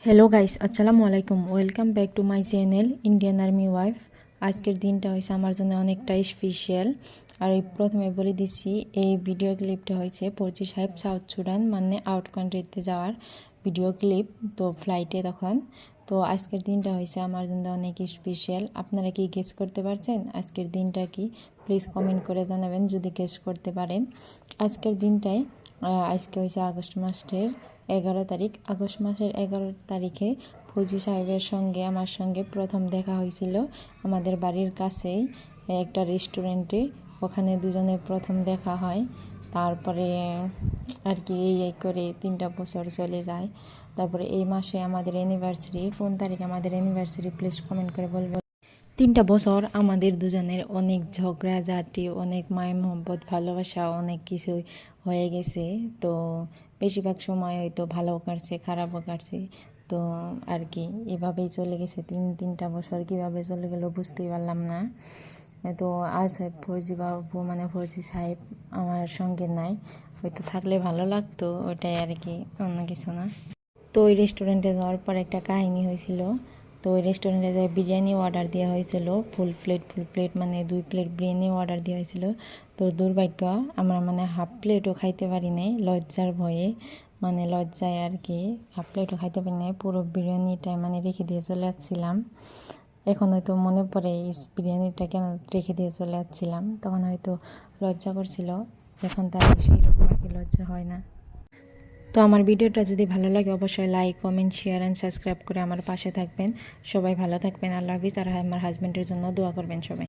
Hello guys, আসসালামু আলাইকুম। Welcome back to my channel Indian army wife. আজকের দিনটা হয়েছে আমার জন্য অনেকটাই স্পেশাল। আর এই প্রথমে বলে দিচ্ছি, এই ভিডিও ক্লিপটা হয়েছে পরচি সাহেব সাউথ সুদান মানে আউট কান্ট্রিতে যাওয়ার ভিডিও ক্লিপ। তো ফ্লাইটে তখন তো আজকের দিনটা হয়েছে আমার জন্য অনেক স্পেশাল। আপনারা কি গেস করতে পারছেন আজকের দিনটা কি? প্লিজ কমেন্ট করে জানাবেন যদি গেস করতে পারেন। আজকের দিনটায় আজকে হয়েছে আগস্ট মাসের 11 তারিখ। আগস্ট মাসের 11 তারিখে ফৌজি সাহেবের সঙ্গে আমার সঙ্গে প্রথম দেখা হয়েছিল আমাদের বাড়ির কাছেই একটা রেস্টুরেন্টে। ওখানে দুজনের প্রথম দেখা হয়। তারপরে আর কি এই করে 3টা বছর চলে যায়। তারপরে এই মাসে আমাদের অ্যানিভার্সারি। কোন তারিখে আমাদের অ্যানিভার্সারি প্লিজ কমেন্ট করে বলবো। 3টা বছর আমাদের দুজনের অনেক ঝগড়াঝাটি, অনেক মায়া মহব্বত, ভালোবাসা, অনেক কিছু হয়ে গেছে। তো বেশিরভাগ সময় হয়তো ভালোও কাটছে, খারাপও কাটছে। তো আর কি এভাবেই চলে গেছে 3টা বছর। কীভাবে চলে গেল বুঝতেই পারলাম না। তো আজ ফৌজি বাবু মানে ফৌজি সাহেব আমার সঙ্গে নাই, হয়তো থাকলে ভালো লাগতো, ওটাই আর কি, অন্য কিছু না। তো ওই রেস্টুরেন্টে যাওয়ার পর একটা কাহিনী হয়েছিল। তো ওই রেস্টুরেন্টে যে বিরিয়ানি অর্ডার দেওয়া হয়েছিল, ফুল প্লেট মানে 2 প্লেট বিরিয়ানি অর্ডার দেওয়া হয়েছিল। তো দুর্ভাগ্য আমরা মানে হাফ প্লেটও খাইতে পারি নাই, লজ্জার ভয়ে, মানে লজ্জায় আর কি হাফ প্লেটও খাইতে পারি নাই। পুরো বিরিয়ানিটা মানে রেখে দিয়ে চলে যাচ্ছিলাম। এখন হয়তো মনে পড়ে এই বিরিয়ানিটা কেন রেখে দিয়ে চলে যাচ্ছিলাম, তখন হয়তো লজ্জা করছিল। এখন তার সেই রকম আর কি লজ্জা হয় না। তো আমার ভিডিওটা যদি ভালো লাগে অবশ্যই like, comment, share and subscribe করে আমার পাশে থাকবেন। সবাই ভালো থাকবেন। আল্লাহ হাফিজ। আর আমার হাজব্যান্ডের জন্য দোয়া করবেন সবাই।